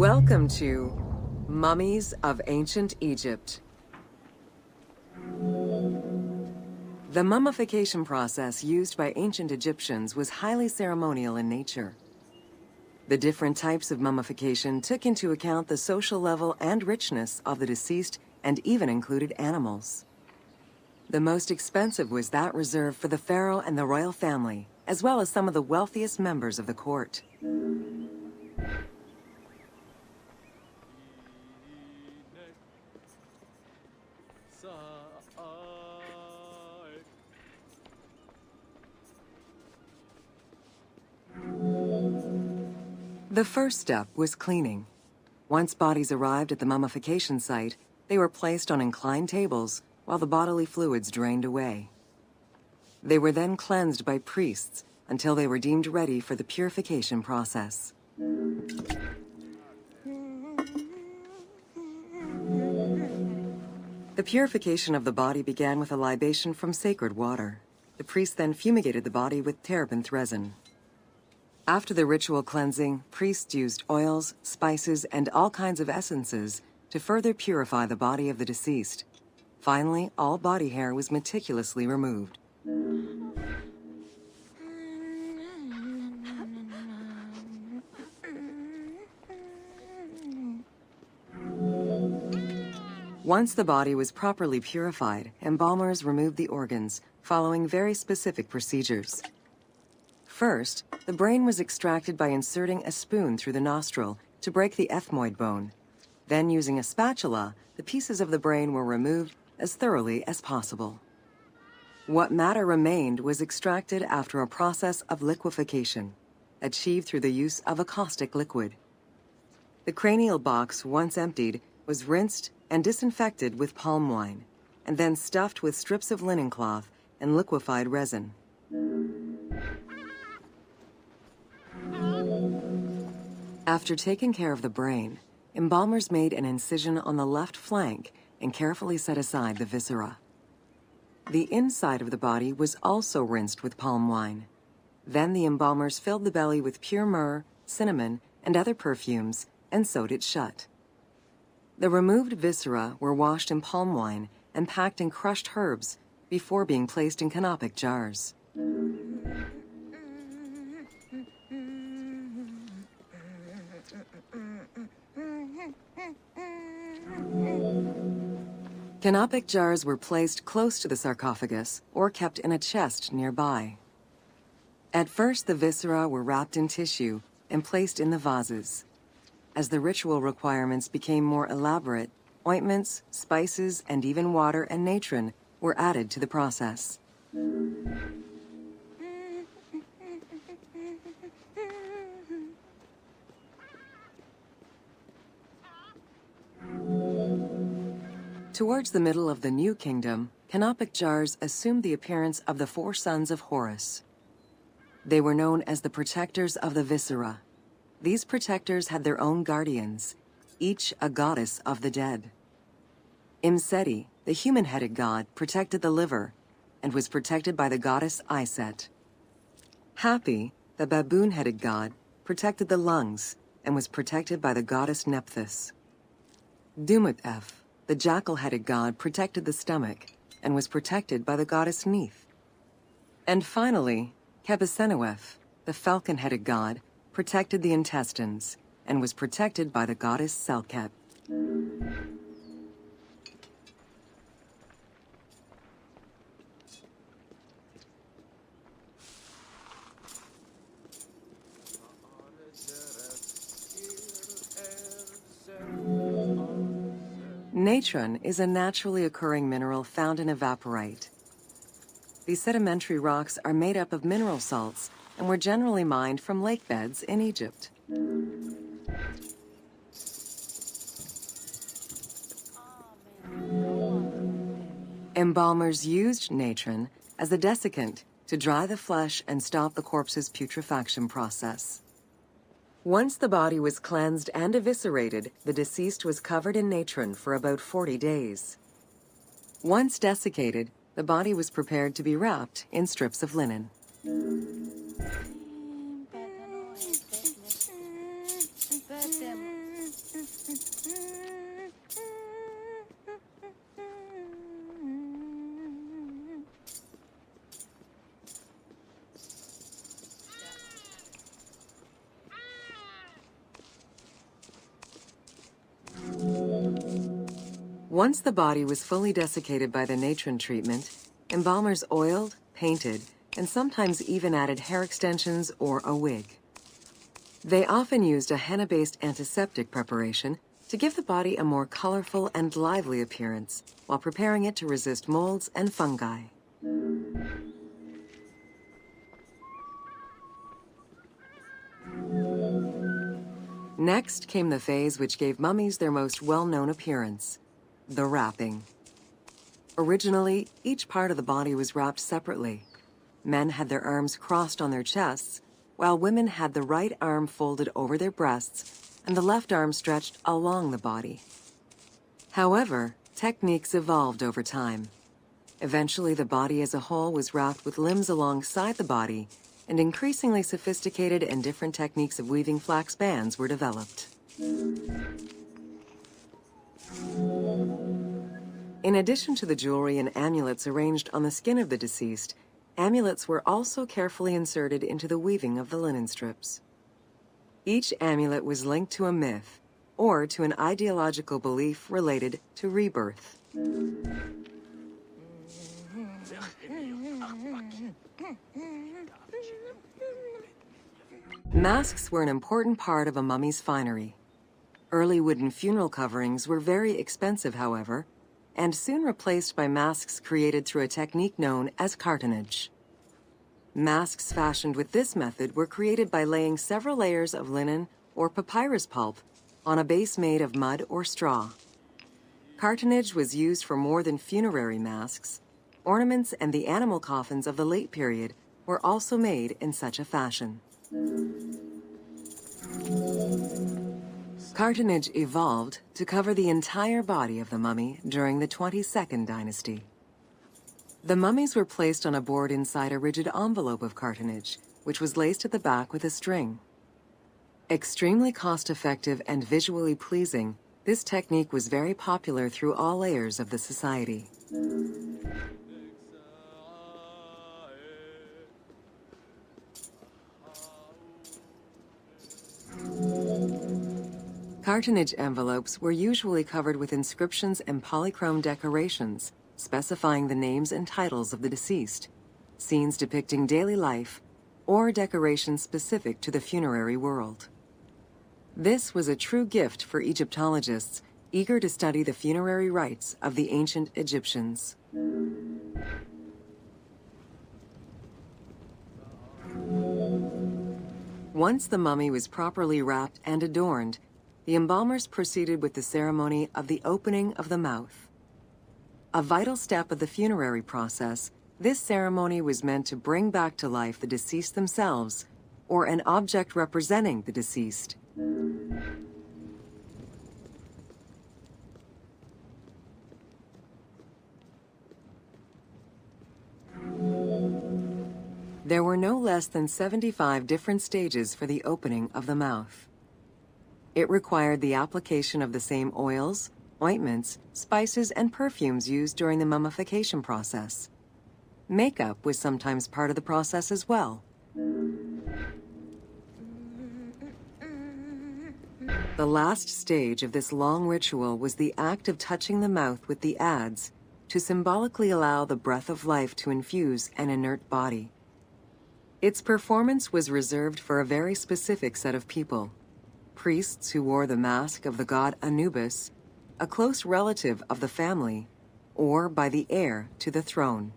Welcome to Mummies of Ancient Egypt. The mummification process used by ancient Egyptians was highly ceremonial in nature. The different types of mummification took into account the social level and richness of the deceased and even included animals. The most expensive was that reserved for the pharaoh and the royal family, as well as some of the wealthiest members of the court. The first step was cleaning. Once bodies arrived at the mummification site, they were placed on inclined tables while the bodily fluids drained away. They were then cleansed by priests until they were deemed ready for the purification process. The purification of the body began with a libation from sacred water. The priest then fumigated the body with terebinth resin. After the ritual cleansing, priests used oils, spices, and all kinds of essences to further purify the body of the deceased. Finally, all body hair was meticulously removed. Once the body was properly purified, embalmers removed the organs, following very specific procedures. First, the brain was extracted by inserting a spoon through the nostril to break the ethmoid bone. Then, using a spatula, the pieces of the brain were removed as thoroughly as possible. What matter remained was extracted after a process of liquefaction, achieved through the use of a caustic liquid. The cranial box, once emptied, was rinsed and disinfected with palm wine, and then stuffed with strips of linen cloth and liquefied resin. After taking care of the brain, embalmers made an incision on the left flank and carefully set aside the viscera. The inside of the body was also rinsed with palm wine. Then the embalmers filled the belly with pure myrrh, cinnamon, and other perfumes and sewed it shut. The removed viscera were washed in palm wine and packed in crushed herbs before being placed in canopic jars. Canopic jars were placed close to the sarcophagus or kept in a chest nearby. At first, the viscera were wrapped in tissue and placed in the vases. As the ritual requirements became more elaborate, ointments, spices, and even water and natron were added to the process. Towards the middle of the New Kingdom, canopic jars assumed the appearance of the 4 sons of Horus. They were known as the protectors of the viscera. These protectors had their own guardians, each a goddess of the dead. Imseti, the human-headed god, protected the liver and was protected by the goddess Iset. Hapi, the baboon-headed god, protected the lungs and was protected by the goddess Nephthys. Dumut-Ef, the jackal-headed god, protected the stomach and was protected by the goddess Neith. And finally, Kebesenuef, the falcon-headed god, protected the intestines and was protected by the goddess Selket. Natron is a naturally occurring mineral found in evaporite. These sedimentary rocks are made up of mineral salts and were generally mined from lake beds in Egypt. Embalmers used natron as a desiccant to dry the flesh and stop the corpse's putrefaction process. Once the body was cleansed and eviscerated, the deceased was covered in natron for about 40 days. Once desiccated, the body was prepared to be wrapped in strips of linen. Once the body was fully desiccated by the natron treatment, embalmers oiled, painted, and sometimes even added hair extensions or a wig. They often used a henna-based antiseptic preparation to give the body a more colorful and lively appearance while preparing it to resist molds and fungi. Next came the phase which gave mummies their most well-known appearance, the wrapping. Originally, each part of the body was wrapped separately. Men had their arms crossed on their chests, while women had the right arm folded over their breasts and the left arm stretched along the body. However, techniques evolved over time. Eventually, the body as a whole was wrapped with limbs alongside the body, and increasingly sophisticated and different techniques of weaving flax bands were developed. In addition to the jewelry and amulets arranged on the skin of the deceased, amulets were also carefully inserted into the weaving of the linen strips. Each amulet was linked to a myth or to an ideological belief related to rebirth. Masks were an important part of a mummy's finery. Early wooden funeral coverings were very expensive, however, and soon replaced by masks created through a technique known as cartonnage. Masks fashioned with this method were created by laying several layers of linen or papyrus pulp on a base made of mud or straw. Cartonnage was used for more than funerary masks. Ornaments and the animal coffins of the late period were also made in such a fashion. Cartonnage evolved to cover the entire body of the mummy during the 22nd dynasty. The mummies were placed on a board inside a rigid envelope of cartonnage, which was laced at the back with a string. Extremely cost-effective and visually pleasing, this technique was very popular through all layers of the society. Cartonnage envelopes were usually covered with inscriptions and polychrome decorations, specifying the names and titles of the deceased, scenes depicting daily life, or decorations specific to the funerary world. This was a true gift for Egyptologists eager to study the funerary rites of the ancient Egyptians. Once the mummy was properly wrapped and adorned, the embalmers proceeded with the ceremony of the opening of the mouth. A vital step of the funerary process, this ceremony was meant to bring back to life the deceased themselves, or an object representing the deceased. There were no less than 75 different stages for the opening of the mouth. It required the application of the same oils, ointments, spices, and perfumes used during the mummification process. Makeup was sometimes part of the process as well. The last stage of this long ritual was the act of touching the mouth with the adze to symbolically allow the breath of life to infuse an inert body. Its performance was reserved for a very specific set of people. Priests who wore the mask of the god Anubis, a close relative of the family, or by the heir to the throne.